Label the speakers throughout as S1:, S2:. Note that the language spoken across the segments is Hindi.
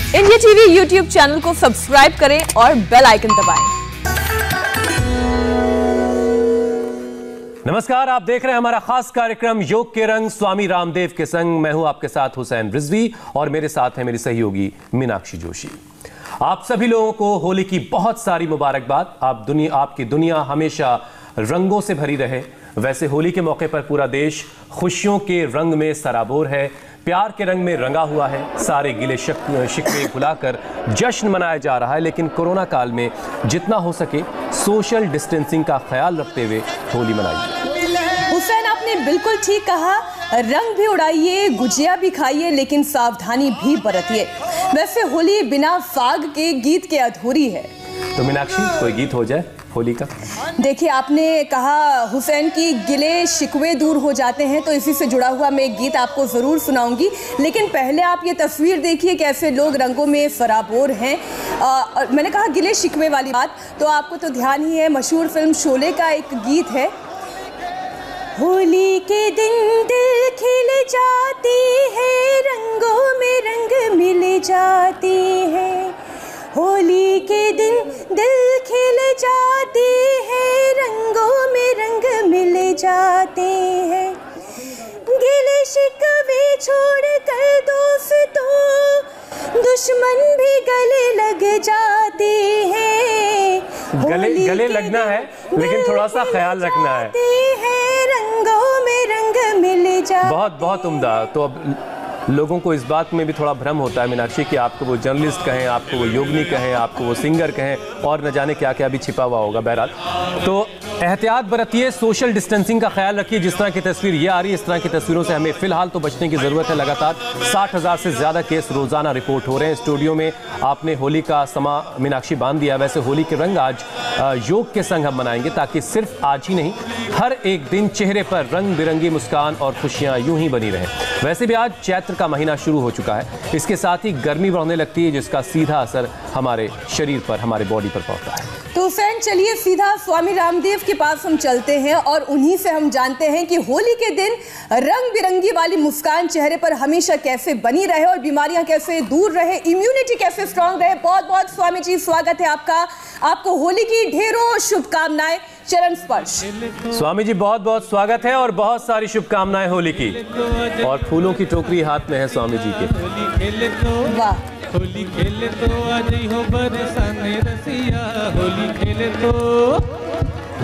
S1: इंडिया टीवी यूट्यूब चैनल को सब्सक्राइब करें और बेल आइकन दबाएं।
S2: नमस्कार, आप देख रहे हैं हमारा खास कार्यक्रम योग के रंग स्वामी रामदेव के संग। मैं हूं आपके साथ हुसैन रिजवी और मेरे साथ है मेरी सहयोगी मीनाक्षी जोशी। आप सभी लोगों को होली की बहुत सारी मुबारकबाद। आपकी दुनिया हमेशा रंगों से भरी रहे। वैसे होली के मौके पर पूरा देश खुशियों के रंग में सराबोर है, प्यार के रंग में रंगा हुआ है। सारे गिले शिकवे भुलाकर जश्न मनाया जा रहा है, लेकिन कोरोना काल में जितना हो सके सोशल डिस्टेंसिंग का ख्याल रखते हुए होली मनाइए।
S1: हुसैन, आपने बिल्कुल ठीक कहा। रंग भी उड़ाइए, गुजिया भी खाइए, लेकिन सावधानी भी बरतिए। वैसे होली बिना फाग के गीत के अधूरी है।
S2: तो मीनाक्षी, कोई गीत हो जाए होली का।
S1: देखिए, आपने कहा हुसैन की गिले शिकवे दूर हो जाते हैं, तो इसी से जुड़ा हुआ मैं एक गीत आपको ज़रूर सुनाऊंगी। लेकिन पहले आप ये तस्वीर देखिए, कैसे लोग रंगों में सराबोर हैं। मैंने कहा गिले शिकवे वाली बात, तो आपको तो ध्यान ही है, मशहूर फिल्म शोले का एक गीत है। होली के दिन दिल खिल जाती है, रंगों में रंग मिल जाती है। होली के दिन दिल खिल जाती है, रंगों में रंग मिल जाते हैं। गिले शिकवे छोड़ कर दोस्तों, दुश्मन भी गले लग जाते हैं।
S2: गले लगना है, लेकिन थोड़ा सा ख्याल रखना है।
S1: रंगों में रंग मिल जाते।
S2: बहुत उम्दा। तो अब लोगों को इस बात में भी थोड़ा भ्रम होता है मीनाक्षी कि आपको वो जर्नलिस्ट कहें, आपको वो योगिनी कहें, आपको वो सिंगर कहें, और न जाने क्या क्या भी छिपा हुआ होगा। बहरहाल तो एहतियात बरतिए, सोशल डिस्टेंसिंग का ख्याल रखिए। जिस तरह की तस्वीर ये आ रही है, इस तरह की तस्वीरों से हमें फिलहाल तो बचने की ज़रूरत है। लगातार 60,000 से ज़्यादा केस रोज़ाना रिपोर्ट हो रहे हैं। स्टूडियो में आपने होली का समा मीनाक्षी बांध दिया। वैसे होली के रंग आज योग के संग हम मनाएंगे, ताकि सिर्फ आज ही नहीं, हर एक दिन चेहरे पर रंग बिरंगी मुस्कान और खुशियाँ यूं ही बनी रहें। वैसे भी आज चैत्र का महीना शुरू हो चुका है। इसके साथ ही गर्मी बढ़ने लगती है, जिसका सीधा असर हमारे शरीर पर, हमारे बॉडी पर पड़ता है।
S1: तो फ्रेंड, चलिए सीधा स्वामी रामदेव के पास हम चलते हैं और उन्हीं से हम जानते हैं कि होली के दिन रंग बिरंगी वाली मुस्कान चेहरे पर हमेशा कैसे बनी रहे और बीमारियां कैसे दूर रहे, इम्यूनिटी कैसे स्ट्रांग रहे। बहुत बहुत स्वामी जी, स्वागत है आपका। आपको होली की ढेरों शुभकामनाएं। चरण स्पर्श।
S2: स्वामी जी, बहुत बहुत स्वागत है और बहुत सारी शुभकामनाएं होली की। और फूलों की टोकरी हाथ में है स्वामी जी के।
S1: वाह।
S3: होली खेले तो आज हो बरसाने रसिया, होली खेले तो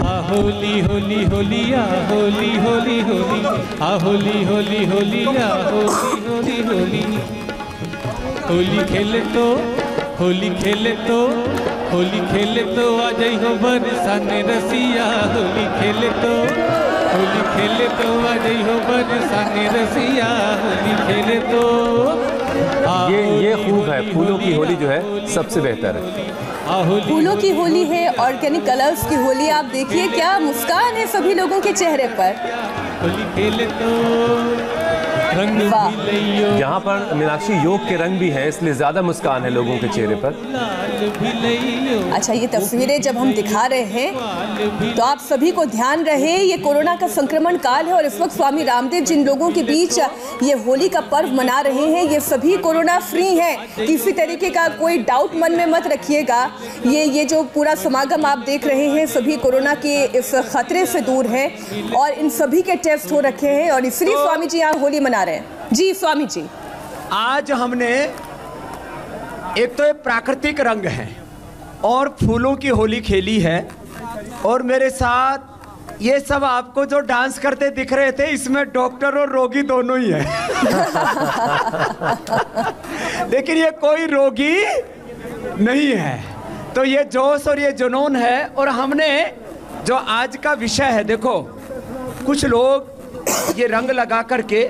S3: आ होली होली होली आ होली होली होली आ होली होली होली आ होली होली होली। होली खेले तो होली खेले तो होली खेले तो आज हो बरसाने रसिया, होली खेले तो होली खेले तो आज हो बरसाने रसिया, होली खेले तो।
S2: ये खूब है। फूलों की होली जो है सबसे बेहतर है।
S1: फूलों की होली है, ऑर्गेनिक कलर्स की होली। आप देखिए क्या मुस्कान है सभी लोगों के चेहरे पर।
S3: होली खेले तो रंग भी।
S2: यहाँ पर मीनाक्षी योग के रंग भी है, इसलिए ज्यादा मुस्कान है लोगों के चेहरे पर।
S1: अच्छा, ये तस्वीरें जब हम दिखा रहे हैं तो आप सभी को ध्यान रहे, ये कोरोना का संक्रमण काल है और इस वक्त स्वामी रामदेव जिन लोगों के बीच ये होली का पर्व मना रहे हैं, ये सभी कोरोना फ्री हैं। किसी तरीके का कोई डाउट मन में मत रखिएगा। ये जो पूरा समागम आप देख रहे हैं, सभी कोरोना के इस खतरे से दूर हैं और इन सभी के टेस्ट हो रखे हैं, और इसलिए स्वामी जी यहाँ होली मना रहे हैं। जी स्वामी जी,
S4: आज हमने एक तो ये प्राकृतिक रंग है और फूलों की होली खेली है, और मेरे साथ ये सब आपको जो डांस करते दिख रहे थे, इसमें डॉक्टर और रोगी दोनों ही हैं। लेकिन ये कोई रोगी नहीं है। तो ये जोश और ये जुनून है। और हमने जो आज का विषय है, देखो कुछ लोग ये रंग लगा करके,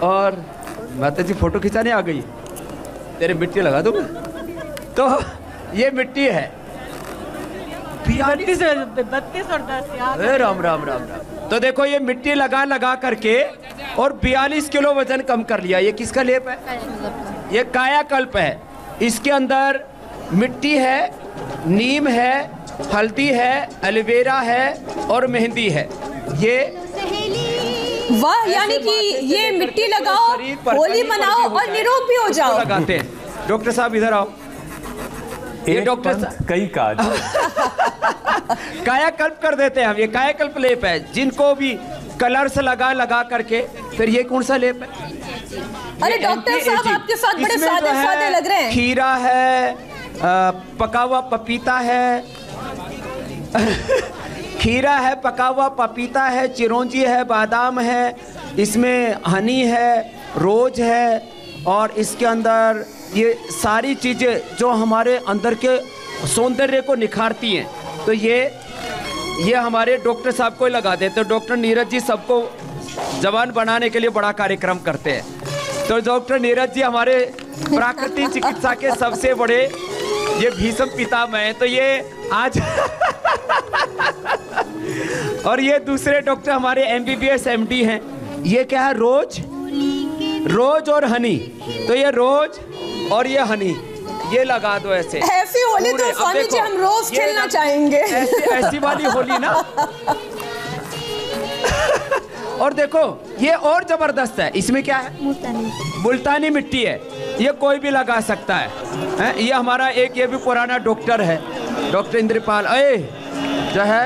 S4: और माता जी फोटो खिंचाने आ गई, तेरे मिट्टी लगा दूँ। तो ये मिट्टी है 32 और 10। राम राम राम राम। तो देखो ये मिट्टी लगा करके और 42 किलो वजन कम कर लिया। ये किसका लेप है? ये कायाकल्प है। इसके अंदर मिट्टी है, नीम है, हल्दी है, एलोवेरा है और मेहंदी है। ये
S1: वाह, यानी कि ये मिट्टी लगाओ, होली मनाओ और निरोग भी हो जाओ।
S4: लगाते हैं डॉक्टर साहब इधर आओ। ये डॉक्टर साहब
S2: कई काज
S4: कायाकल्प कर देते हैं हम। ये कायाकल्प लेप है, जिनको भी कलर्स लगा करके। फिर ये कौन सा लेप है?
S1: अरे डॉक्टर साहब आपके साथ बड़े सादे सादे लग रहे हैं।
S4: खीरा है, पका हुआ पपीता है खीरा है, पका हुआ पपीता है, चिरौंजी है, बादाम है, इसमें हनी है, रोज है, और इसके अंदर ये सारी चीज़ें जो हमारे अंदर के सौंदर्य को निखारती हैं। तो ये हमारे डॉक्टर साहब को ही लगा देते। तो डॉक्टर नीरज जी सबको जवान बनाने के लिए बड़ा कार्यक्रम करते हैं। तो डॉक्टर नीरज जी हमारे प्राकृतिक चिकित्सा के सबसे बड़े ये भीष्म पितामह हैं। तो ये आज और ये दूसरे डॉक्टर हमारे MBBS MD हैं। ये क्या है? रोज और हनी। तो ये रोज और ये हनी, ये लगा दो ऐसे।
S1: ऐसी होली तो स्वामी जी हम रोज खेलना चाहेंगे।
S4: ऐसी वाली होली ना। और देखो ये और जबरदस्त है। इसमें क्या है? मुल्तानी मिट्टी है। ये कोई भी लगा सकता है। ये हमारा एक ये भी पुराना डॉक्टर है, डॉक्टर इंद्रपाल जो है।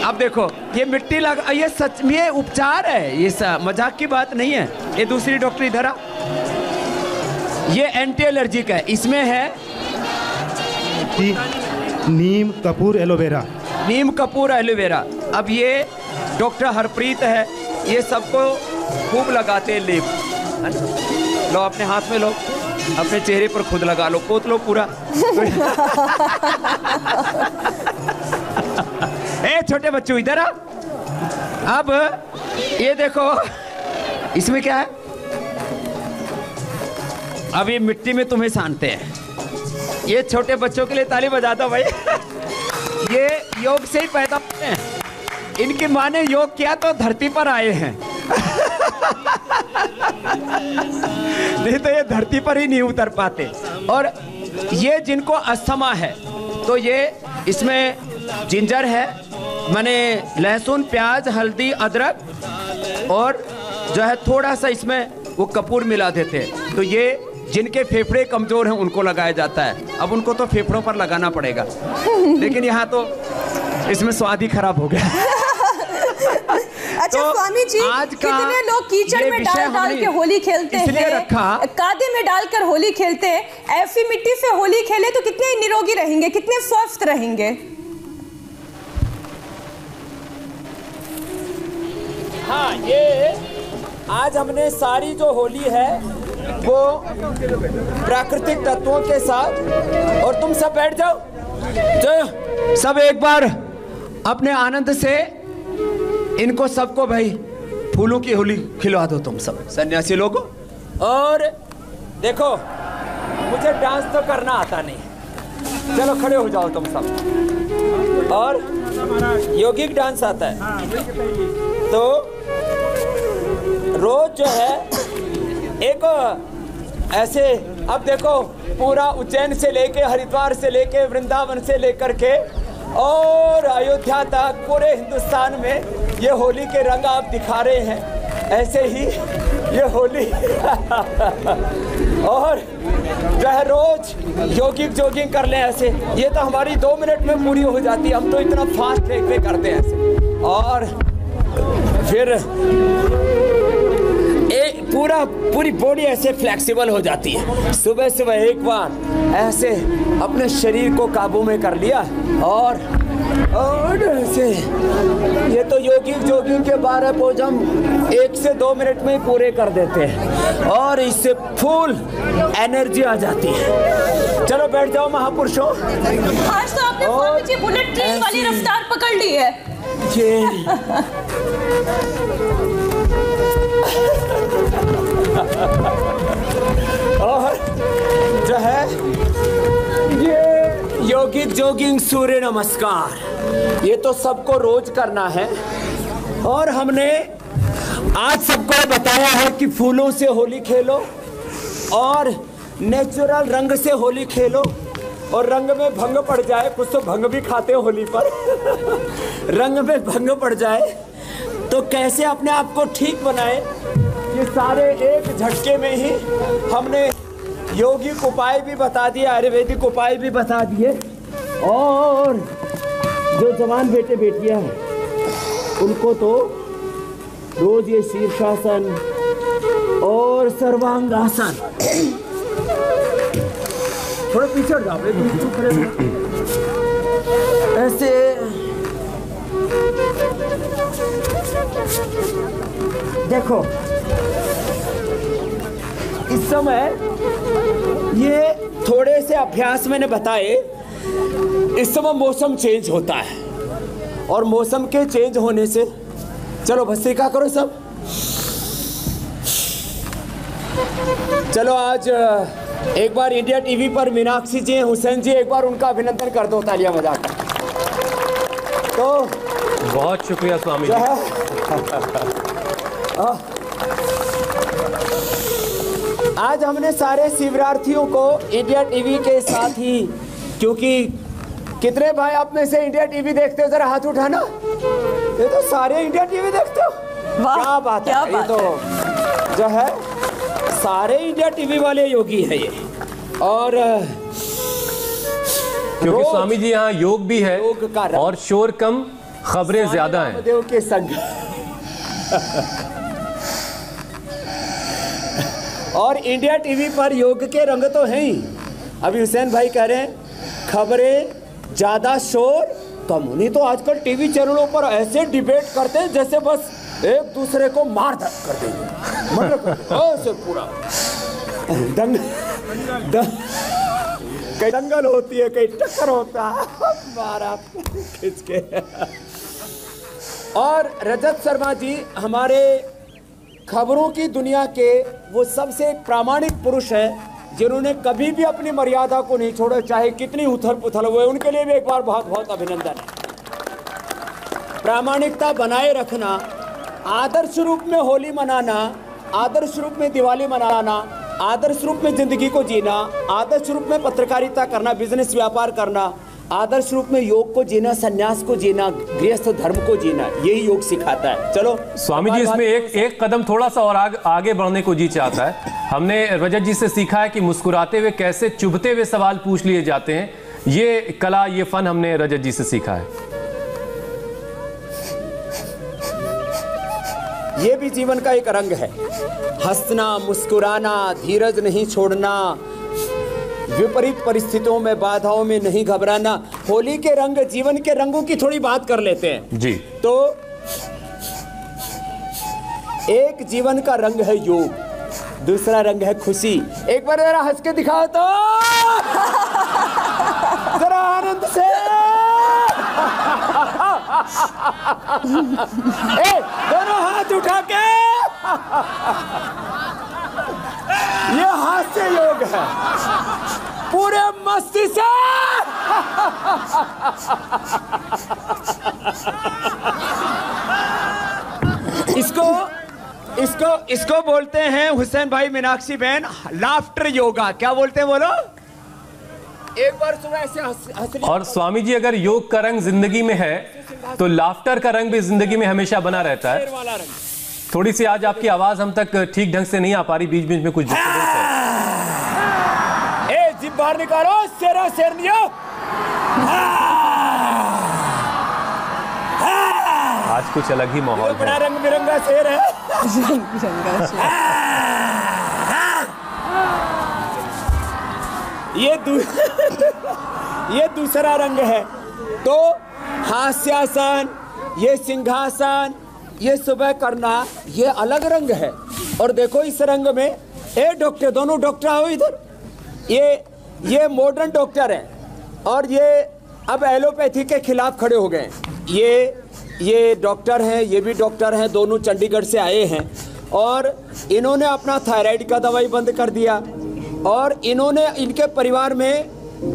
S4: अब देखो ये मिट्टी लगा, ये सच में उपचार है, ये मजाक की बात नहीं है। ये दूसरी डॉक्टर इधर आ। ये एंटी एलर्जिक है। इसमें है
S5: नीम कपूर एलोवेरा।
S4: नीम कपूर एलोवेरा। अब ये डॉक्टर हरप्रीत है, ये सबको खूब लगाते हैं लेप। लो अपने हाथ में लो, अपने चेहरे पर खुद लगा लो, पोत लो पूरा। ए छोटे बच्चों इधर आ। अब ये देखो इसमें क्या है? अब ये मिट्टी में तुम्हें सानते हैं। ये छोटे बच्चों के लिए ताली बजा दो भाई। ये योग से ही पैदा होते हैं। इनकी माँ ने योग किया तो धरती पर आए हैं। नहीं तो ये धरती पर ही नहीं उतर पाते। और ये जिनको अस्थमा है तो ये इसमें जिंजर है, माने लहसुन, प्याज, हल्दी, अदरक और जो है थोड़ा सा इसमें वो कपूर मिला देते हैं। तो ये जिनके फेफड़े कमजोर हैं उनको लगाया जाता है। अब उनको तो फेफड़ों पर लगाना पड़ेगा, लेकिन यहाँ तो इसमें स्वाद ही खराब हो गया।
S1: अच्छा तो स्वामी जी, कितने लोग कीचड़ में डाल के होली खेलते हैं, कादे में डालकर होली खेलते हैं। ऐसी मिट्टी से होली खेले तो कितने निरोगी रहेंगे, कितने स्वस्थ रहेंगे?
S4: हाँ, ये आज हमने सारी जो होली है वो प्राकृतिक तत्वों के साथ। और तुम सब बैठ जाओ, जो सब एक बार अपने आनंद से इनको सबको भाई फूलों की होली खिलवा दो तुम सब सन्यासी लोगों। और देखो मुझे डांस तो करना आता नहीं, चलो खड़े हो जाओ तुम सब। और योगिक डांस आता है तो रोज जो है एक ऐसे, अब देखो पूरा उज्जैन से लेके, हरिद्वार से लेके, वृंदावन से लेकर के और अयोध्या तक पूरे हिंदुस्तान में ये होली के रंग आप दिखा रहे हैं। ऐसे ही ये होली और जो है रोज जोगिंग कर लें ऐसे। ये तो हमारी 2 मिनट में पूरी हो जाती है, हम तो इतना फास्ट ट्रैक पे करते हैं ऐसे। और फिर पूरी बॉडी ऐसे फ्लेक्सिबल हो जाती है। सुबह सुबह एक बार ऐसे अपने शरीर को काबू में कर लिया और ऐसे। ये तो जोगिंग के 12 पोज हम 1 से 2 मिनट में ही पूरे कर देते हैं और इससे फुल एनर्जी आ जाती है। चलो बैठ जाओ महापुरुषों।
S1: आज तो आपने स्वामी जी बुलेट ट्रेन वाली रफ्तार पकड़ ली है।
S4: और जो है ये योगिक जोगिंग सूर्य नमस्कार, ये तो सबको रोज करना है। और हमने आज सबको बताया है कि फूलों से होली खेलो और नेचुरल रंग से होली खेलो। और रंग में भंग पड़ जाए, कुछ तो भंग भी खाते हो होली पर। रंग में भंग पड़ जाए तो कैसे अपने आप को ठीक बनाए, ये सारे एक झटके में ही हमने यौगिक उपाय भी बता दिए, आयुर्वेदिक उपाय भी बता दिए, और जो जवान बेटे बेटियां हैं उनको तो रोज ये शीर्षासन और सर्वांगासन। थोड़ा पीछे हट जाओ, तुम चुप रहे, ऐसे देखो। इस समय ये थोड़े से अभ्यास मैंने बताए। इस समय मौसम चेंज होता है, और मौसम के चेंज होने से, चलो भस्त्रिका करो सब। चलो आज एक बार इंडिया टीवी पर मीनाक्षी जी, हुसैन जी, एक बार उनका अभिनंदन कर दो तालियां बजाकर। तो
S2: बहुत शुक्रिया स्वामी जी।
S4: आज हमने सारे शिवरार्थियों को इंडिया टीवी के साथ ही, क्योंकि कितने भाई आप में से इंडिया टीवी देखते हो, जरा हाथ उठाना। ये तो सारे इंडिया टीवी देखते हो, क्या बात है। ये तो जो है सारे इंडिया टीवी वाले योगी है ये। और
S2: क्योंकि स्वामी जी यहाँ योग भी है,
S4: योग का रंग,
S2: और शोर कम, खबरें ज्यादा हैं।
S4: देव के संग। और इंडिया टीवी पर योग के रंग तो हैं ही। अभी हुसैन भाई कह रहे हैं खबरें ज्यादा, शोर कम। नहीं तो आजकल टीवी चैनलों पर ऐसे डिबेट करते हैं जैसे बस एक दूसरे को मार कर देंगे, ऐसे पूरा कहीं दंगल होती है, कहीं टक्कर होता है, मारा खींच के। और रजत शर्मा जी हमारे खबरों की दुनिया के वो सबसे प्रामाणिक पुरुष हैं, जिन्होंने कभी भी अपनी मर्यादा को नहीं छोड़ा, चाहे कितनी उथल पुथल हुए। उनके लिए भी एक बार बहुत बहुत अभिनंदन है। प्रामाणिकता बनाए रखना, आदर्श रूप में होली मनाना, आदर्श रूप में दिवाली मनाना, आदर्श रूप में जिंदगी को जीना, आदर्श रूप में पत्रकारिता करना, बिजनेस व्यापार करना, आदर्श रूप में योग को जीना, सन्यास को जीना, गृहस्थ धर्म को जीना, यही योग सिखाता है। चलो
S2: स्वामी जी, इसमें एक कदम थोड़ा सा और आगे बढ़ने को जी चाहता है। हमने रजत जी से सीखा है कि मुस्कुराते हुए कैसे चुभते हुए सवाल पूछ लिए जाते हैं। ये कला, ये फन हमने रजत जी से सीखा है।
S4: ये भी जीवन का एक रंग है, हंसना, मुस्कुराना, धीरज नहीं छोड़ना, विपरीत परिस्थितियों में, बाधाओं में नहीं घबराना। होली के रंग, जीवन के रंगों की थोड़ी बात कर लेते हैं
S2: जी।
S4: तो एक जीवन का रंग है योग, दूसरा रंग है खुशी। एक बार जरा हंस के दिखाओ तो, जरा आनंद से। दोनों हाथ उठा के, ये हास्य योग है, पूरे मस्ती से। इसको बोलते हैं हुसैन भाई, मीनाक्षी बहन, लाफ्टर योगा। क्या बोलते हैं बोलो? एक बार सुबह ऐसे हंस।
S2: और स्वामी जी, अगर योग का रंग जिंदगी में है तो लाफ्टर का रंग भी जिंदगी में हमेशा बना रहता है। थोड़ी सी आज आपकी आवाज हम तक ठीक ढंग से नहीं आ पा रही, बीच बीच में कुछ डिस्टर्बेंस है।
S4: जिप बाहर निकालो, शेरा शेरनियो।
S2: आज कुछ अलग ही माहौल है।
S4: बड़ा रंग बिरंगा शेर है। ये दूसरा रंग है। तो हास्यासन, ये सिंहासन, ये सुबह करना, ये अलग रंग है। और देखो इस रंग में, डॉक्टर, दोनों डॉक्टर आओ इधर। ये मॉडर्न डॉक्टर हैं और ये अब एलोपैथी के खिलाफ खड़े हो गए। ये डॉक्टर हैं, ये भी डॉक्टर हैं, दोनों चंडीगढ़ से आए हैं। और इन्होंने अपना थायराइड का दवाई बंद कर दिया, और इन्होंने, इनके परिवार में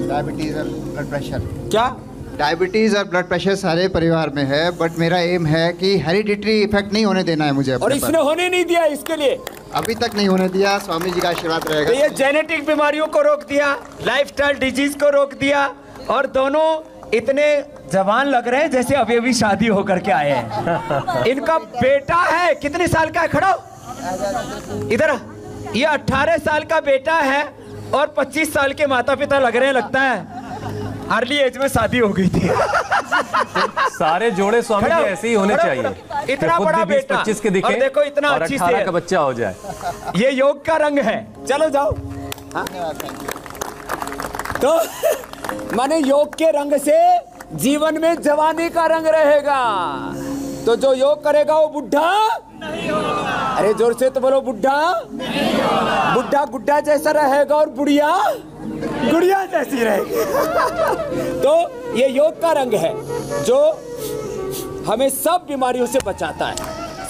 S6: डायबिटीज और ब्लड प्रेशर,
S4: क्या
S6: डायबिटीज और ब्लड प्रेशर सारे परिवार में है, बट मेरा एम है कि हेरिडिटरी इफेक्ट नहीं होने देना है मुझे।
S4: और इसने होने नहीं दिया, इसके लिए
S6: अभी तक नहीं होने दिया। स्वामी जी का आशीर्वाद रहेगा।
S4: तो ये जेनेटिक बीमारियों को रोक दिया, लाइफस्टाइल डिजीज को रोक दिया, और दोनों इतने जवान लग रहे हैं जैसे अभी अभी शादी होकर के आए हैं। इनका बेटा है, कितने साल का है? खड़ा इधर। ये 18 साल का बेटा है, और 25 साल के माता पिता लग रहे हैं, लगता है अर्ली एज में शादी हो गई थी।
S2: सारे जोड़े स्वामी जी ऐसे ही होने चाहिए,
S4: इतना बड़ा बेटा
S2: 25 के दिखे
S4: और देखो इतना
S2: और
S4: अच्छी
S2: 18 का बच्चा हो जाए।
S4: ये योग का रंग है। चलो जाओ। तो माने योग के रंग से जीवन में जवानी का रंग रहेगा। तो जो योग करेगा वो बुढ़ा नहीं होगा। अरे जोर से तो बोलो, बुढ़ा बुढ़ा गुड्डा जैसा रहेगा और बुढ़िया गुड़िया जैसी रहेगी। तो ये योग का रंग है जो हमें सब बीमारियों से बचाता है,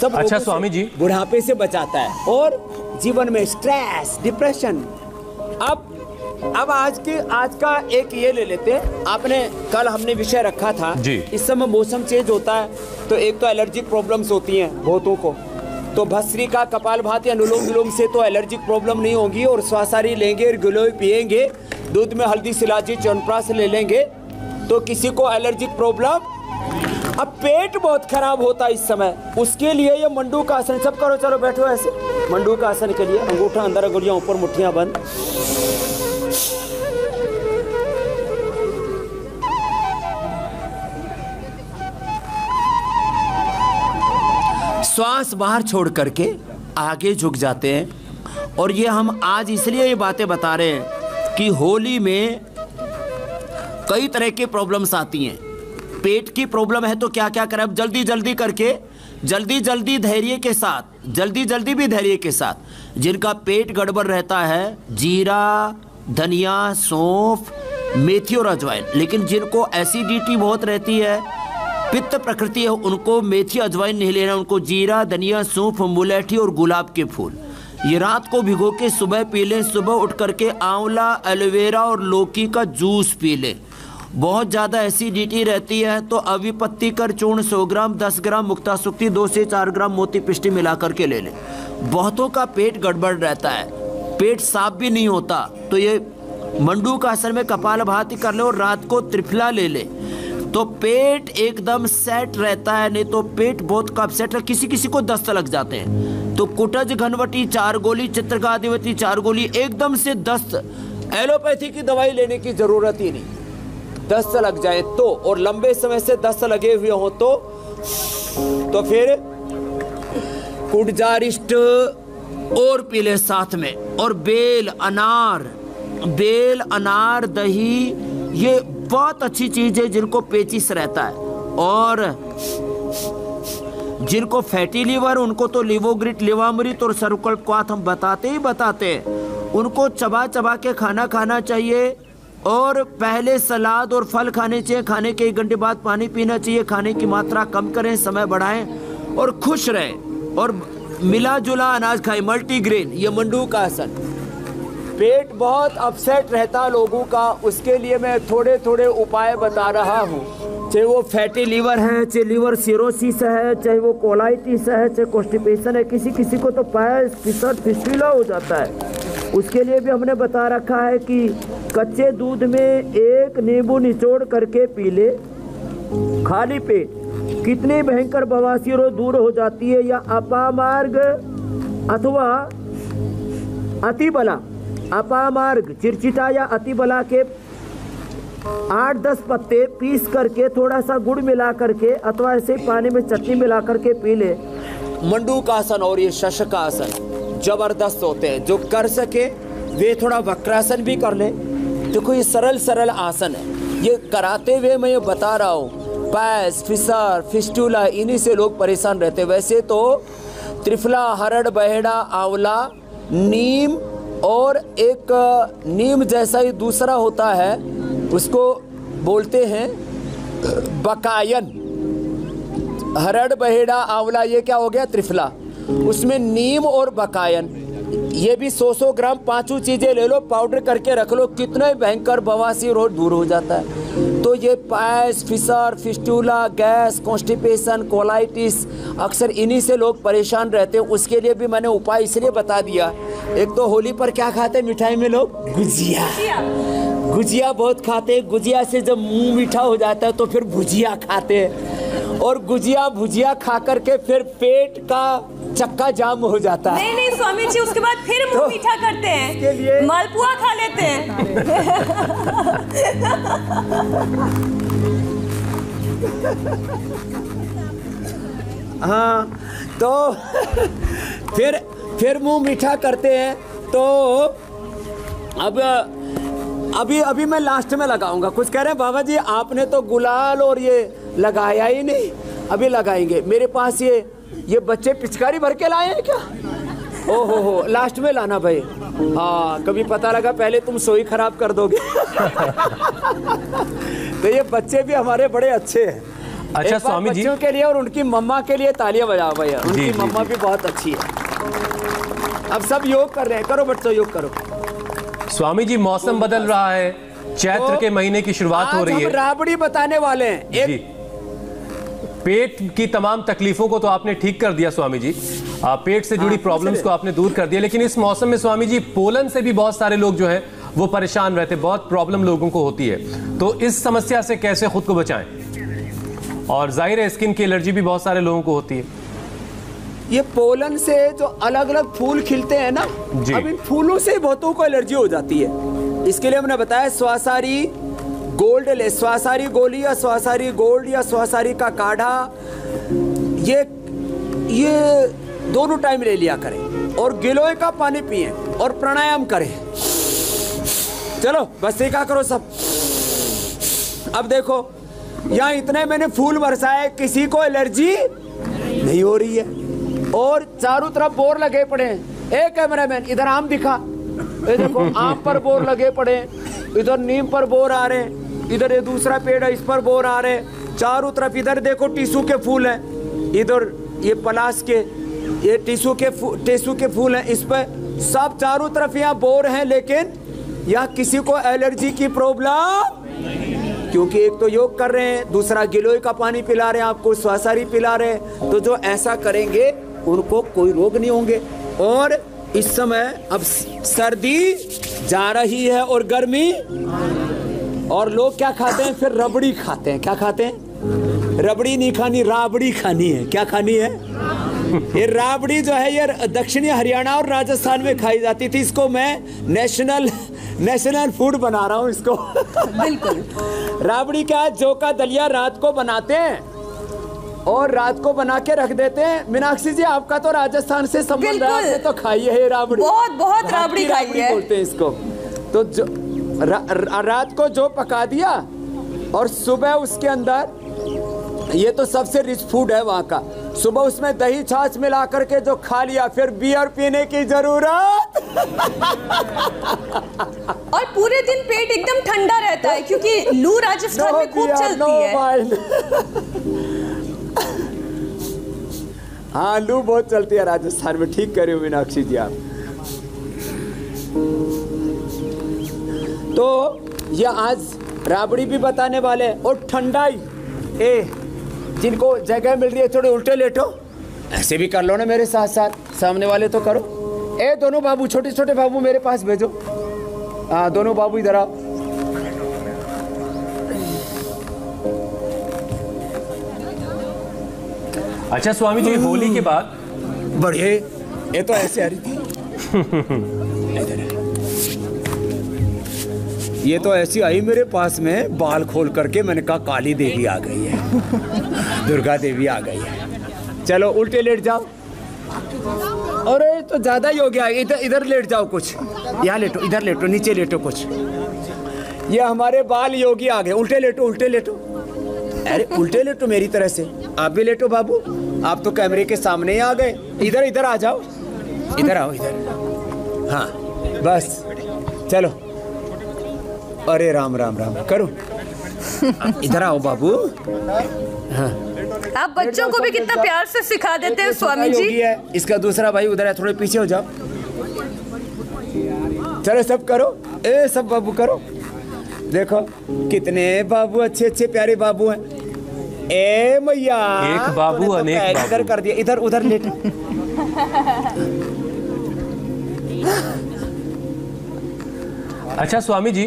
S4: सब
S2: अच्छा स्वामी जी,
S4: बुढ़ापे से बचाता है और जीवन में स्ट्रेस, डिप्रेशन। अब आज का एक ये ले लेते हैं। आपने कल हमने विषय रखा था
S2: जी।
S4: इस समय मौसम चेंज होता है तो एक तो एलर्जिक प्रॉब्लम्स होती हैं बहुतों को। तो भस्त्रिका, कपालभाति, अनुलोम विलोम से तो एलर्जिक प्रॉब्लम नहीं होगी, और श्वासारी लेंगे, गिलोय पिएंगे, दूध में हल्दी, शिलाजी, च्यवनप्राश ले लेंगे तो किसी को एलर्जिक प्रॉब्लम। अब पेट बहुत खराब होता है इस समय, उसके लिए ये मंडूक आसन सब करो। चलो बैठो ऐसे। मंडूक आसन के लिए अंगूठा अंदर, अंगुलियां ऊपर, मुट्ठियां बंद। श्वास बाहर छोड़ करके आगे झुक जाते हैं। और ये हम आज इसलिए ये बातें बता रहे हैं कि होली में कई तरह की प्रॉब्लम्स आती हैं। पेट की प्रॉब्लम है तो क्या क्या करें, अब जल्दी जल्दी करके, जल्दी धैर्य के साथ, जल्दी भी धैर्य के साथ। जिनका पेट गड़बड़ रहता है, जीरा, धनिया, सौंफ, मेथी और अजवाइन। लेकिन जिनको एसिडिटी बहुत रहती है, पित्त प्रकृति है, उनको मेथी अजवाइन नहीं लेना, उनको जीरा, धनिया, सौंफ, मुलेठी और गुलाब के फूल ये रात को भिगो के सुबह पी लें। सुबह उठ करके आंवला, एलोवेरा और लौकी का जूस पी लें। बहुत ज़्यादा एसिडिटी रहती है तो अविपत्ति कर चूर्ण 100 ग्राम, 10 ग्राम मुक्तासुक्ति, 2 से 4 ग्राम मोती पिष्टी मिला करके ले लें। बहुतों का पेट गड़बड़ रहता है, पेट साफ भी नहीं होता, तो ये मंडूक आसन में कपालभाति कर ले और रात को त्रिफला ले ले तो पेट एकदम सेट रहता है। नहीं तो पेट बहुत कब सेट है, किसी किसी को दस्त लग जाते हैं। तो कुटज घनवटी 4 गोली, चित्रगादिवती 4 गोली, एकदम से दस्त, एलोपैथी की दवाई लेने की जरूरत ही नहीं। दस्त लग जाए तो, और लंबे समय से दस्त लगे हुए हो तो फिर कुटजारिष्ट और पी ले साथ में। और बेल, अनार, दही, ये बहुत अच्छी चीज है जिनको पेचिस रहता है। और जिनको फैटी लीवर, उनको तो लिवोग्रिट, लिवामृत और सर्वकल्पवात हम बताते हैं। उनको चबा चबा के खाना खाना चाहिए और पहले सलाद और फल खाने चाहिए। खाने के 1 घंटे बाद पानी पीना चाहिए। खाने की मात्रा कम करें, समय बढ़ाएं और खुश रहें। और मिला जुला अनाज खाएं, मल्टीग्रेन। ये मंडूक आसन। पेट बहुत अपसेट रहता लोगों का, उसके लिए मैं थोड़े थोड़े उपाय बता रहा हूँ। चाहे वो फैटी लीवर है, चाहे लीवर सिरोसिस है, चाहे वो कोलाइटिस है, चाहे कॉन्स्टिपेशन है। किसी किसी को तो पायल्स, फिस्टुला हो जाता है। उसके लिए भी हमने बता रखा है कि कच्चे दूध में 1 नींबू निचोड़ करके पी ले खाली पेट। कितनी भयंकर बवासीर दूर हो जाती है। या अपामार्ग अथवा अतिबला, अपामार्ग, चिरचिटा या अतिबला के 8-10 पत्ते पीस करके थोड़ा सा गुड़ मिला करके अथवा ऐसे पानी में चटनी मिला करके पी ले। मंडूक आसन और ये शशक आसन जबरदस्त होते हैं। जो कर सके वे थोड़ा वक्रासन भी कर ले। देखो ये सरल आसन है, ये कराते हुए मैं ये बता रहा हूँ। पैस, फिसर, फिस्टुला, इन्हीं से लोग परेशान रहते। वैसे तो त्रिफला, हरड़, बहेड़ा, आंवला, नीम और एक नीम जैसा ही दूसरा होता है, उसको बोलते हैं बकायन। हरड़, बहेड़ा, आंवला, ये क्या हो गया, त्रिफला। उसमें नीम और बकायन, ये भी 100 ग्राम, 5 चीजें ले लो, पाउडर करके रख लो। कितने भयंकर बवासीर और दूर हो जाता है। तो ये पैस, fissure, fistula, gas, constipation, colitis, अक्सर इन्हीं से लोग परेशान रहते हैं। उसके लिए भी मैंने उपाय इसलिए बता दिया। एक तो होली पर क्या खाते हैं मिठाई में लोग, गुजिया बहुत खाते हैं। गुजिया से जब मुंह मीठा हो जाता है तो फिर भुजिया खाते हैं। और गुजिया भुजिया खा करके फिर पेट का चक्का जाम हो जाता है।
S1: नहीं नहीं स्वामी जी, उसके बाद फिर मुंह मीठा करते हैं, मालपुआ खा लेते हैं।
S4: हाँ, तो फिर मुंह मीठा करते हैं। तो अभी मैं लास्ट में लगाऊंगा। कुछ कह रहे हैं बाबा जी, आपने तो गुलाल और ये लगाया ही नहीं, अभी लगाएंगे। मेरे पास ये बच्चे पिचकारी भर के लाए हैं क्या? ओहो, लास्ट में लाना भाई। हाँ, कभी पता लगा पहले तुम सोई खराब कर दोगे। तो ये बच्चे भी हमारे बड़े अच्छे हैं।
S2: अच्छा स्वामी जी,
S4: बच्चों के लिए और उनकी मम्मा के लिए तालियां बजाओ भैया। उनकी मम्मा भी बहुत अच्छी है। अब सब योग कर रहे हैं, करो बच्चों योग करो।
S2: स्वामी जी, मौसम बदल रहा है, चैत्र के महीने की शुरुआत हो रही है।
S4: राबड़ी बताने वाले हैं।
S2: जी, पेट की तमाम तकलीफों को तो आपने ठीक कर दिया स्वामी जी, पेट से जुड़ी प्रॉब्लम्स को आपने दूर कर दिया। लेकिन इस मौसम में स्वामी जी, पोलन से भी बहुत सारे लोग जो हैं वो परेशान रहते, बहुत प्रॉब्लम लोगों को होती है। तो इस समस्या से कैसे खुद को बचाएं? और जाहिर है स्किन की एलर्जी भी बहुत सारे लोगों को होती है।
S4: ये पोलन से जो अलग अलग फूल खिलते हैं ना, अब इन फूलों से बहुतों को एलर्जी हो जाती है। इसके लिए हमने बताया स्वासारी गोल्ड ले, स्वासारी गोली या स्वासारी गोल्ड या स्वासारी का काढ़ा, ये दोनों टाइम ले लिया करें। और गिलोय का पानी पिएं और प्राणायाम करें। चलो बस सीखा करो सब। अब देखो, यहाँ इतने मैंने फूल बरसाए, किसी को एलर्जी नहीं हो रही है। और चारों तरफ बोर लगे पड़े हैं। ए कैमरामैन, इधर आम दिखा। ये देखो, आम पर बोर लगे पड़े हैं, इधर नीम पर बोर आ रहे हैं, इधर ये दूसरा पेड़ है, इस पर बोर आ रहे हैं। चारों तरफ इधर देखो टीसू के फूल हैं, इधर ये पलाश के, ये टीसू के फूल हैं, इस पर सब चारों तरफ यहाँ बोर हैं। लेकिन यहाँ किसी को एलर्जी की प्रॉब्लम, क्योंकि एक तो योग कर रहे हैं, दूसरा गिलोय का पानी पिला रहे हैं आपको, स्वासारी पिला रहे हैं। तो जो ऐसा करेंगे उनको कोई रोग नहीं होंगे। और इस समय अब सर्दी जा रही है और गर्मी, और लोग क्या खाते हैं फिर? रबड़ी खाते हैं। क्या खाते हैं? रबड़ी नहीं खानी, राबड़ी खानी है। क्या खानी है? ये राबड़ी जो है ये दक्षिणी हरियाणा और राजस्थान में खाई जाती थी। इसको मैं नेशनल फूड बना रहा हूँ इसको।
S1: बिल्कुल।
S4: राबड़ी क्या है? जौ का दलिया रात को बनाते हैं और रात को बना के रख देते हैं। मीनाक्षी जी, आपका तो राजस्थान से संबंध है, आपने तो खाई है राबड़ी।
S1: बहुत राबड़ी खाई है,
S4: बोलते हैं इसको। तो जो रात को जो पका दिया और सुबह उसके अंदर, ये तो सबसे रिच फूड है वहाँ का, सुबह उसमें दही छाछ मिला करके जो खा लिया, फिर बियर पीने की जरूरत।
S1: और पूरे दिन पेट एकदम ठंडा रहता है, क्योंकि लू राजस्थान में खूब चलती है।
S4: हाँ, लू बहुत चलती है राजस्थान में। ठीक करे हो मीनाक्षी जी आप। तो ये आज राबड़ी भी बताने वाले हैं। और ठंडाई, जिनको जगह मिल रही है थोड़े उल्टे लेटो, ऐसे भी कर लो ना मेरे साथ साथ, सामने वाले तो करो। दोनों बाबू, छोटे छोटे बाबू मेरे पास भेजो। हाँ, दोनों बाबू इधर आओ।
S2: अच्छा स्वामी जी, होली के बाद
S4: बढ़िया, ये तो ऐसे आ रही थी। ये तो ऐसी आई मेरे पास में, बाल खोल करके मैंने कहा काली देवी आ गई है, दुर्गा देवी आ गई है। चलो उल्टे लेट जाओ। अरे तो ज्यादा ही हो गया, इधर लेट जाओ कुछ, यहाँ लेटो, इधर लेटो, नीचे लेटो कुछ। ये हमारे बाल योगी आ गए। उल्टे लेटो, उल्टे लेटो। अरे उल्टे लेटो मेरी तरह से। आप भी लेटो बाबू, आप तो कैमरे के सामने ही आ गए। इधर आ जाओ, इधर आओ, इधर। हाँ बस, चलो। अरे राम राम राम करो। इधर आओ बाबू। हाँ,
S1: आप बच्चों को भी कितना प्यार से सिखा देते हैं स्वामी जी।
S4: इसका दूसरा भाई उधर है, थोड़े पीछे हो जाओ। चलो सब करो, सब बाबू करो। देखो कितने बाबू अच्छे अच्छे प्यारे बाबू हैं। मैया,
S2: एक बाबू अनेक बाबू।
S4: इधर कर दिया, इधर उधर लेट।
S2: अच्छा स्वामी जी,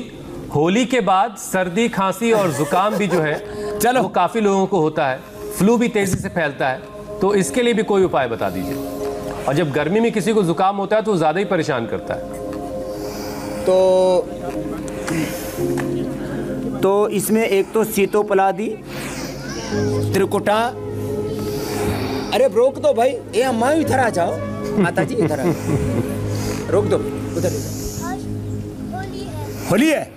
S2: होली के बाद सर्दी, खांसी और जुकाम भी जो है
S4: चलो
S2: वो काफी लोगों को होता है, फ्लू भी तेजी से फैलता है, तो इसके लिए भी कोई उपाय बता दीजिए। और जब गर्मी में किसी को जुकाम होता है तो ज़्यादा ही परेशान करता है।
S4: तो इसमें एक तो सीतोपलादी, त्रिकुटा, अरे रोक दो भाई, ये अम्मा इधर आ जाओ, माता जी इधर आ जाओ, रोक दो, उधर होली है।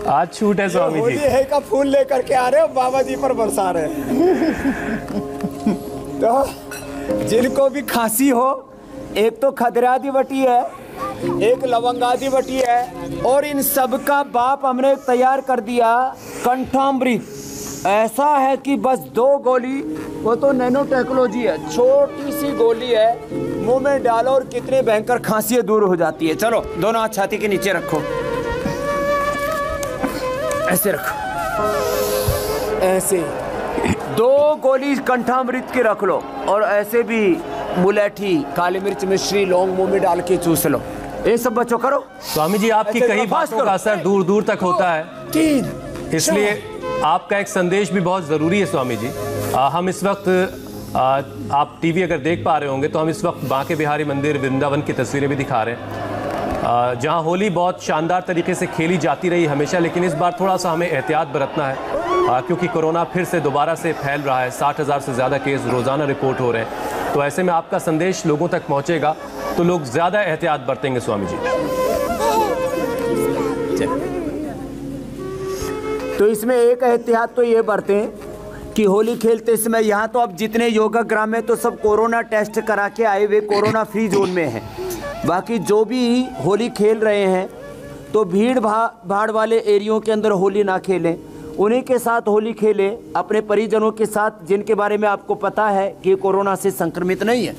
S2: आज छूट है स्वामी जी।
S4: होली है का फूल लेकर के आ रहे हो, बाबा जी पर बरसा रहे तो जिनको भी खांसी हो, एक तो खदरादी बटी है, एक लवंगादी बटी है, और इन सब का बाप हमने तैयार कर दिया कंठामृत। ऐसा है कि बस 2 गोली, वो तो नैनो टेक्नोलॉजी है, छोटी सी गोली है, मुंह में डालो और कितने भयंकर खांसी दूर हो जाती है। चलो दोनों हाथ छाती के नीचे रखो, ऐसे रखो, ऐसे 2 गोली कंठामृत की रख लो, और ऐसे भी मुलेठी, काली मिर्च, मिश्री, लौंग मुंह में डाल के चूस लो। ये सब बच्चों करो।
S2: स्वामी जी आपकी कई बातों का असर दूर दूर तक होता है, इसलिए आपका एक संदेश भी बहुत ज़रूरी है स्वामी जी। हम इस वक्त आप टीवी अगर देख पा रहे होंगे तो हम इस वक्त बांके बिहारी मंदिर वृंदावन की तस्वीरें भी दिखा रहे हैं, जहां होली बहुत शानदार तरीके से खेली जाती रही हमेशा, लेकिन इस बार थोड़ा सा हमें एहतियात बरतना है, क्योंकि कोरोना फिर से दोबारा से फैल रहा है। 60,000 से ज़्यादा केस रोज़ाना रिपोर्ट हो रहे हैं, तो ऐसे में आपका संदेश लोगों तक पहुँचेगा तो लोग ज़्यादा एहतियात बरतेंगे स्वामी जी।
S4: तो इसमें एक एहतियात तो ये बरतें कि होली खेलते समय यहाँ तो अब जितने योगाग्राम है तो सब कोरोना टेस्ट करा के आए हुए कोरोना फ्री जोन में हैं। बाकी जो भी होली खेल रहे हैं तो भीड़ भाड़ वाले एरियो के अंदर होली ना खेलें, उन्हीं के साथ होली खेलें, अपने परिजनों के साथ जिनके बारे में आपको पता है कि कोरोना से संक्रमित नहीं है,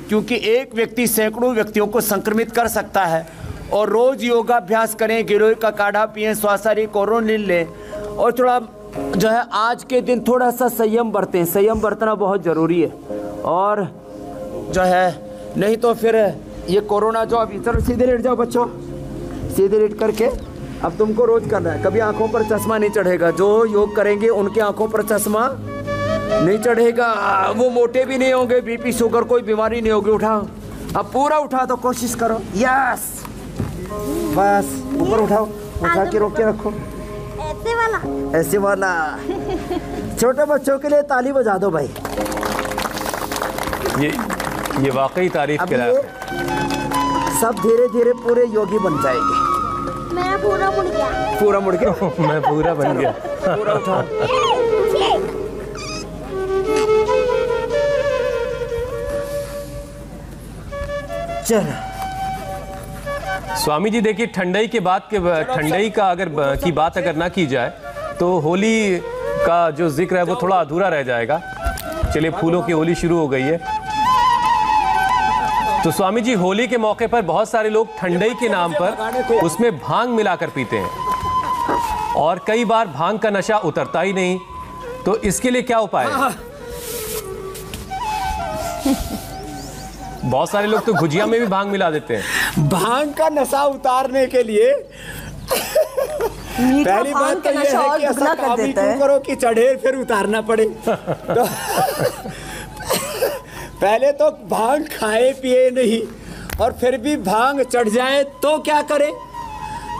S4: क्योंकि एक व्यक्ति सैकड़ों व्यक्तियों को संक्रमित कर सकता है। और रोज़ योगाभ्यास करें, गिलोय का काढ़ा पिएं, स्वासारी कोरोनिल लें, और थोड़ा जो है आज के दिन थोड़ा सा संयम बरतें। संयम बरतना बहुत ज़रूरी है, और जो है नहीं तो फिर ये कोरोना जो अभी, चलो सीधे लेट जाओ बच्चों, सीधे लेट करके अब तुमको रोज़ करना है। कभी आंखों पर चश्मा नहीं चढ़ेगा, जो योग करेंगे उनके आंखों पर चश्मा नहीं चढ़ेगा, वो मोटे भी नहीं होंगे, बीपी शुगर कोई बीमारी नहीं होगी। उठाओ, अब पूरा उठा तो कोशिश करो, यस, बस ऊपर उठाओ, उठा के रोक के रखो, ऐसे वाला, ऐसे वाला। छोटे बच्चों के लिए ताली बजा दो भाई।
S2: ये वाकई तारीफ के लायक
S4: है। सब धीरे धीरे पूरे योगी बन जाएंगे।
S7: मैं पूरा मुड़ गया,
S4: पूरा मुड़ गया
S2: मैं पूरा बन गया।
S4: पूरा उठाओ। चलो
S2: स्वामी जी देखिए, ठंडाई का अगर की बात अगर ना की जाए तो होली का जो जिक्र है वो थोड़ा अधूरा रह जाएगा। चलिए, फूलों की होली शुरू हो गई है। तो स्वामी जी, होली के मौके पर बहुत सारे लोग ठंडाई के नाम पर उसमें भांग मिलाकर पीते हैं, और कई बार भांग का नशा उतरता ही नहीं, तो इसके लिए क्या उपाय है? बहुत सारे लोग तो गुजिया में भी भांग मिला देते हैं।
S4: भांग का नशा उतारने के लिए पहली बात तो ये है कि ऐसा काम ही क्यों करो कि चढ़े फिर उतारना पड़े। तो पहले तो भांग खाए पिए नहीं, और फिर भी भांग चढ़ जाए तो क्या करें?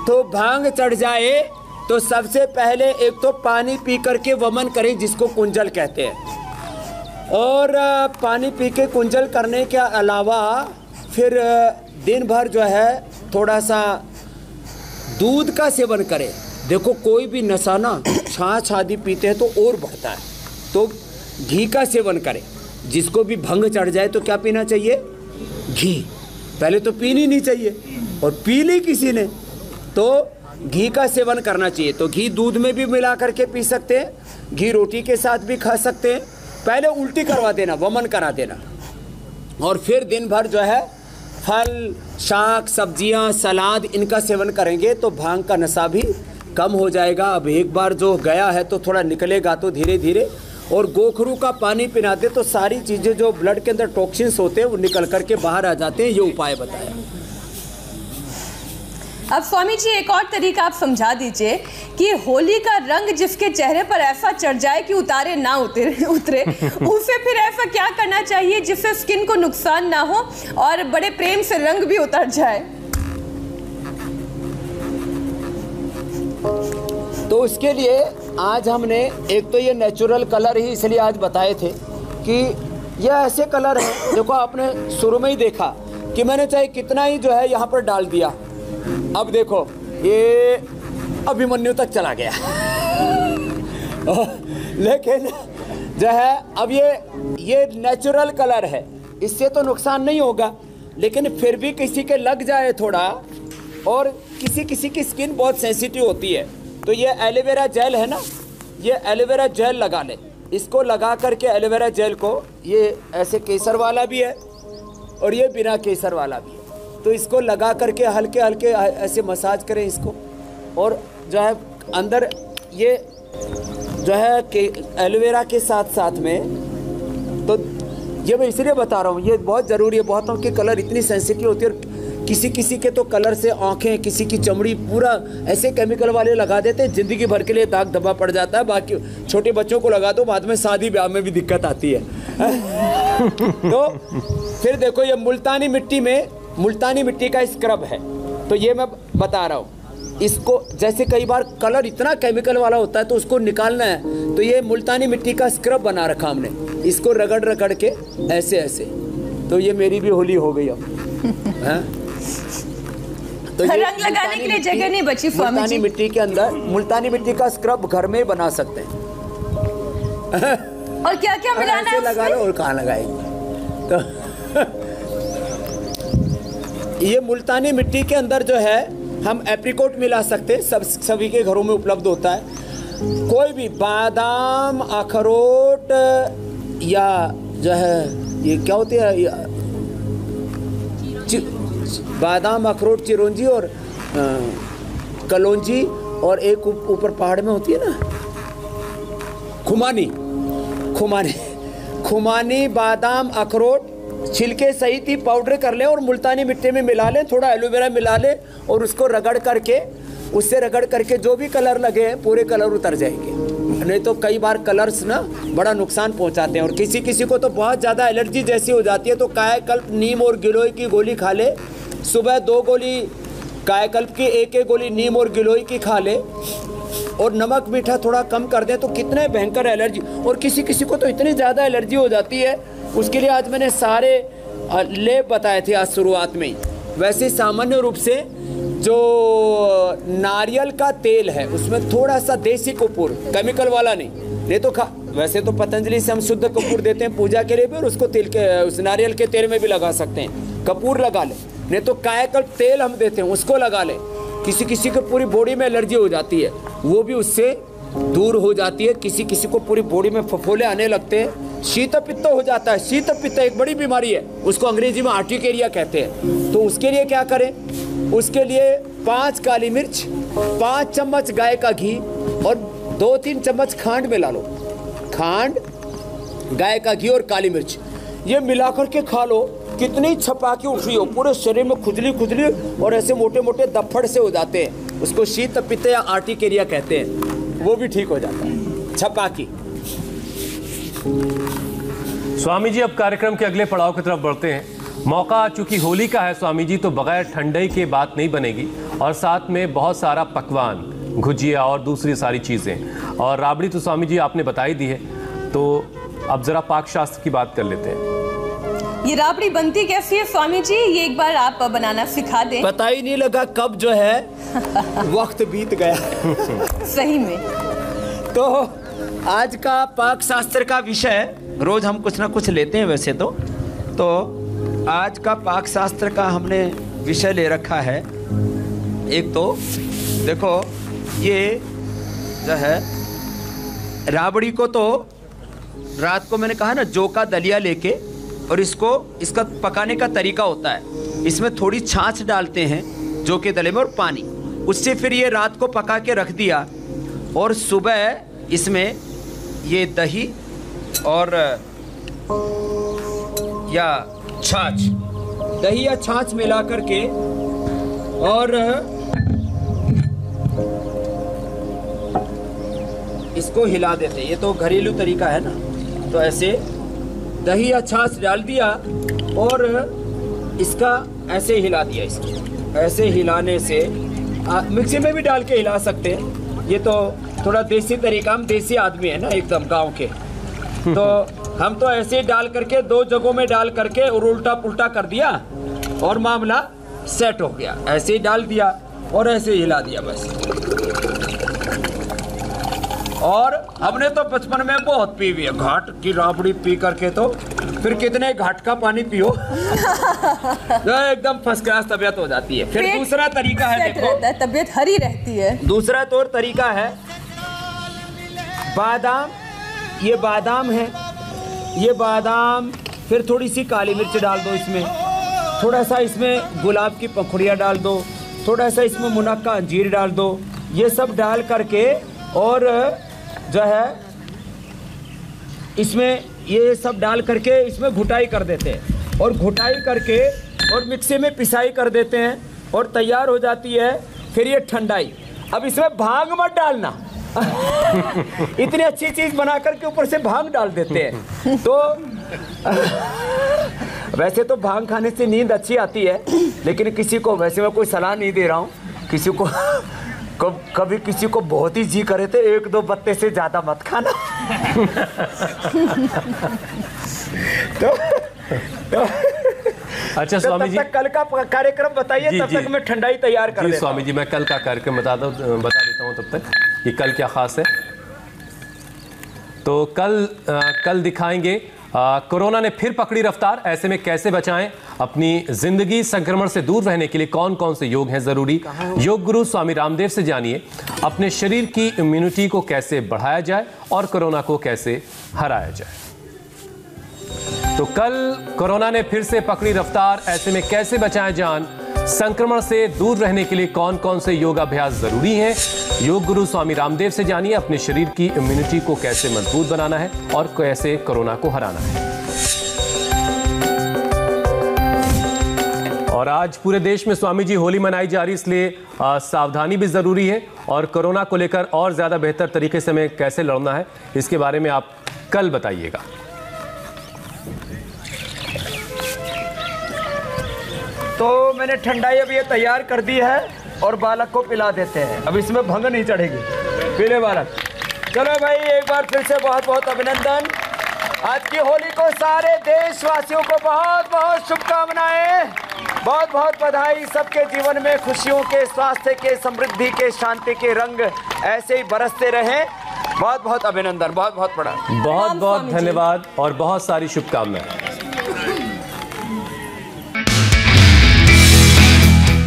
S4: तो भांग चढ़ जाए तो सबसे पहले एक तो पानी पी करके वमन करें, जिसको कुंजल कहते हैं, और पानी पी के कुंजल करने के अलावा फिर दिन भर जो है थोड़ा सा दूध का सेवन करें। देखो, कोई भी नशा ना छाछ आदि पीते हैं तो और बढ़ता है, तो घी का सेवन करें। जिसको भी भंग चढ़ जाए तो क्या पीना चाहिए? घी। पहले तो पीनी नहीं चाहिए, और पी ली किसी ने तो घी का सेवन करना चाहिए। तो घी दूध में भी मिला करके पी सकते हैं, घी रोटी के साथ भी खा सकते हैं। पहले उल्टी करवा देना, वमन करा देना, और फिर दिन भर जो है फल, शाक, सब्जियां, सलाद, इनका सेवन करेंगे तो भांग का नशा भी कम हो जाएगा। अब एक बार जो गया है तो थोड़ा निकलेगा तो धीरे धीरे। और गोखरू का पानी पिला दे तो सारी चीज़ें जो ब्लड के अंदर टॉक्सिन्स होते हैं वो निकल करके बाहर आ जाते हैं। ये उपाय बताया।
S1: अब स्वामी जी, एक और तरीका आप समझा दीजिए कि होली का रंग जिसके चेहरे पर ऐसा चढ़ जाए कि उतारे ना उतरे उसे फिर ऐसा क्या करना चाहिए जिससे स्किन को नुकसान ना हो और बड़े प्रेम से रंग भी उतर जाए?
S4: तो उसके लिए आज हमने एक तो ये नेचुरल कलर ही इसलिए आज बताए थे कि ये ऐसे कलर हैं, देखो आपने शुरू में ही देखा कि मैंने चाहे कितना ही जो है यहाँ पर डाल दिया, अब देखो ये अभिमन्यु तक चला गया लेकिन जो है अब ये नेचुरल कलर है, इससे तो नुकसान नहीं होगा, लेकिन फिर भी किसी के लग जाए थोड़ा, और किसी की स्किन बहुत सेंसिटिव होती है, तो ये एलोवेरा जेल है ना, ये एलोवेरा जेल लगा ले। इसको लगा करके एलोवेरा जेल को, ये ऐसे केसर वाला भी है और ये बिना केसर वाला भी है, तो इसको लगा करके हल्के हल्के ऐसे मसाज करें इसको, और जो है अंदर ये जो है कि एलोवेरा के साथ साथ में, तो ये मैं इसलिए बता रहा हूँ, ये बहुत ज़रूरी है। बहुतों के कलर इतनी सेंसिटिव होती है, और किसी के तो कलर से आंखें, किसी की चमड़ी पूरा ऐसे केमिकल वाले लगा देते हैं, ज़िंदगी भर के लिए दाग धब्बा पड़ जाता है। बाकी छोटे बच्चों को लगा दो, बाद में शादी ब्याह में भी दिक्कत आती है तो फिर देखो ये मुल्तानी मिट्टी का स्क्रब है, तो ये मैं बता रहा हूँ। इसको जैसे कई बार कलर इतना केमिकल वाला होता है तो उसको निकालना है, तो ये मुल्तानी मिट्टी का स्क्रब बना रखा हमने, इसको रगड़ के ऐसे, तो ये मेरी भी होली हो गई अब
S1: तो रंग लगाने के लिए जगह नहीं बची स्वामी जी।
S4: मुल्तानी मिट्टी के अंदर मुल्तानी मिट्टी का स्क्रब घर में बना सकते हैं
S1: और क्या क्या मिलाना है
S4: लगा लो, और कहाँ लगाएंगे तो ये मुल्तानी मिट्टी के अंदर जो है हम एप्रिकॉट मिला सकते हैं, सभी के घरों में उपलब्ध होता है। कोई भी बादाम, अखरोट या जो है ये क्या होती है, बादाम, अखरोट, चिरौंजी और कलौंजी, और एक ऊपर पहाड़ में होती है ना खुमानी, बादाम, अखरोट छिलके सहित ही पाउडर कर लें और मुल्तानी मिट्टी में मिला लें, थोड़ा एलोवेरा मिला लें और उसको रगड़ करके जो भी कलर लगे पूरे कलर उतर जाएंगे। नहीं तो कई बार कलर्स ना बड़ा नुकसान पहुंचाते हैं, और किसी को तो बहुत ज़्यादा एलर्जी जैसी हो जाती है, तो कायाकल्प, नीम और गिलोय की गोली खा ले, सुबह 2 गोली कायाकल्प की, एक गोली नीम और गिलोय की खा ले, और नमक मीठा थोड़ा कम कर दें, तो कितने भयंकर एलर्जी। और किसी को तो इतनी ज़्यादा एलर्जी हो जाती है, उसके लिए आज मैंने सारे लेप बताए थे आज शुरुआत में ही। वैसे सामान्य रूप से जो नारियल का तेल है उसमें थोड़ा सा देसी कपूर, केमिकल वाला नहीं तो वैसे तो पतंजलि से हम शुद्ध कपूर देते हैं पूजा के लिए भी, और उसको उस नारियल के तेल में भी लगा सकते हैं, कपूर लगा ले, नहीं तो कायाकल्प तेल हम देते हैं उसको लगा ले। किसी को पूरी बॉडी में एलर्जी हो जाती है, वो भी उससे दूर हो जाती है। किसी को पूरी बॉडी में फफोले आने लगते हैं, शीत पित्त हो जाता है। शीत पित्त एक बड़ी बीमारी है, उसको अंग्रेजी में आर्टिकेरिया कहते हैं। तो उसके लिए क्या करें, उसके लिए 5 काली मिर्च, 5 चम्मच गाय का घी और 2-3 चम्मच खांड मिला लो। खांड, गाय का घी और काली मिर्च ये मिलाकर के खा लो, कितनी छपाकी उठ रही हो, पूरे शरीर में खुजली और ऐसे मोटे मोटे दफड़ से हो जाते हैं, उसको शीत पित्त या आर्टिकेरिया कहते हैं, वो भी ठीक हो जाता है छपाकी।
S2: स्वामी जी अब कार्यक्रम के अगले पड़ाव की तरफ बढ़ते हैं। मौका चूंकि होली का है स्वामी जी, तो बगैर ठंडाई के बात नहीं बनेगी, और साथ में बहुत सारा पकवान, गुजिया और दूसरी सारी चीज़ें, और राबड़ी तो स्वामी जी आपने बता ही दी है। तो अब जरा पाक शास्त्र की बात कर लेते हैं।
S1: ये राबड़ी बनती कैसी है स्वामी जी, ये एक बार आप बनाना सिखा दें।
S4: पता ही नहीं लगा कब जो है वक्त बीत गया
S1: सही में।
S4: तो आज का पाक शास्त्र का विषय, रोज हम कुछ ना कुछ लेते हैं वैसे तो आज का पाक शास्त्र का हमने विषय ले रखा है। एक तो देखो ये जो है राबड़ी को, तो रात को मैंने कहा ना जौ का दलिया लेके, और इसका पकाने का तरीका होता है, इसमें थोड़ी छाछ डालते हैं जौ के दले में और पानी, उससे फिर ये रात को पका के रख दिया, और सुबह इसमें ये दही और या छाछ, दही या छाछ मिला करके, और इसको हिला देते हैं। ये तो घरेलू तरीका है ना। तो ऐसे दही या छाछ डाल दिया और इसका ऐसे हिला दिया। इसको ऐसे हिलाने से मिक्सी में भी डाल के हिला सकते हैं। ये तो थोड़ा देसी तरीका, हम देसी आदमी है ना एकदम गांव के, तो हम तो ऐसे ही डाल करके 2 जगहों में डाल करके और उल्टा पुल्टा कर दिया और मामला सेट हो गया। ऐसे ही डाल दिया और ऐसे ही हिला दिया बस। और हमने तो बचपन में बहुत पी हुई है घाट की राबड़ी पी करके, तो फिर कितने घाट का पानी पियो तो एकदम फर्स्ट क्लास तबीयत हो जाती है। फिर दूसरा तरीका है, देखो
S1: तबीयत हरी रहती है।
S4: दूसरा तौर तरीका है बादाम। ये बादाम है, ये बादाम, फिर थोड़ी सी काली मिर्च डाल दो इसमें, थोड़ा सा इसमें गुलाब की पंखुड़ियाँ डाल दो, थोड़ा सा इसमें मुनक्का अंजीर डाल दो। ये सब डाल करके और जो है इसमें ये सब डाल करके इसमें घुटाई कर देते हैं और घुटाई करके और मिक्सी में पिसाई कर देते हैं और तैयार हो जाती है। फिर ये ठंडाई। अब इसमें भांग मत डालना इतनी अच्छी चीज बना करके ऊपर से भांग डाल देते हैं। तो वैसे तो भांग खाने से नींद अच्छी आती है, लेकिन किसी को, वैसे मैं कोई सलाह नहीं दे रहा हूँ, किसी को कभी किसी को बहुत ही जी करे तो 1-2 पत्ते से ज्यादा मत खाना।
S2: अच्छा स्वामी जी,
S4: तब तक कल का कार्यक्रम बताइए, तब तक मैं ठंडाई तैयार कर देता हूं।
S2: स्वामी जी, मैं कल का कार्यक्रम बता देता हूँ तब तक कि कल क्या खास है। तो कल दिखाएंगे कोरोना ने फिर पकड़ी रफ्तार, ऐसे में कैसे बचाएं अपनी जिंदगी। संक्रमण से दूर रहने के लिए कौन कौन से योग हैं जरूरी। योग गुरु स्वामी रामदेव से जानिए अपने शरीर की इम्यूनिटी को कैसे बढ़ाया जाए और कोरोना को कैसे हराया जाए। तो कल कोरोना ने फिर से पकड़ी रफ्तार, ऐसे में कैसे बचाएं जान। संक्रमण से दूर रहने के लिए कौन कौन से योगाभ्यास जरूरी हैं। योग गुरु स्वामी रामदेव से जानिए अपने शरीर की इम्यूनिटी को कैसे मजबूत बनाना है और कैसे कोरोना को हराना है। और आज पूरे देश में स्वामी जी होली मनाई जा रही, इसलिए सावधानी भी जरूरी है और कोरोना को लेकर और ज्यादा बेहतर तरीके से हमें कैसे लड़ना है, इसके बारे में आप कल बताइएगा।
S4: तो मैंने ठंडाई अब ये तैयार कर दी है और बालक को पिला देते हैं। अब इसमें भंग नहीं चढ़ेगी, पीले बालक। चलो भाई, एक बार फिर से बहुत बहुत अभिनंदन। आज की होली को सारे देशवासियों को बहुत बहुत शुभकामनाएं, बहुत बहुत बधाई। सबके जीवन में खुशियों के, स्वास्थ्य के, समृद्धि के, शांति के रंग ऐसे ही बरसते रहें। बहुत बहुत अभिनंदन, बहुत बहुत बड़ा,
S2: बहुत बहुत धन्यवाद और बहुत सारी शुभकामनाएं।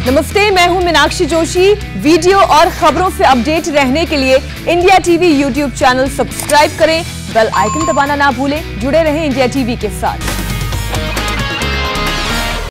S1: नमस्ते, मैं हूं मीनाक्षी जोशी। वीडियो और खबरों से अपडेट रहने के लिए India TV YouTube channel subscribe करें, बेल आइकन दबाना ना भूलें। जुड़े रहें इंडिया टीवी के साथ।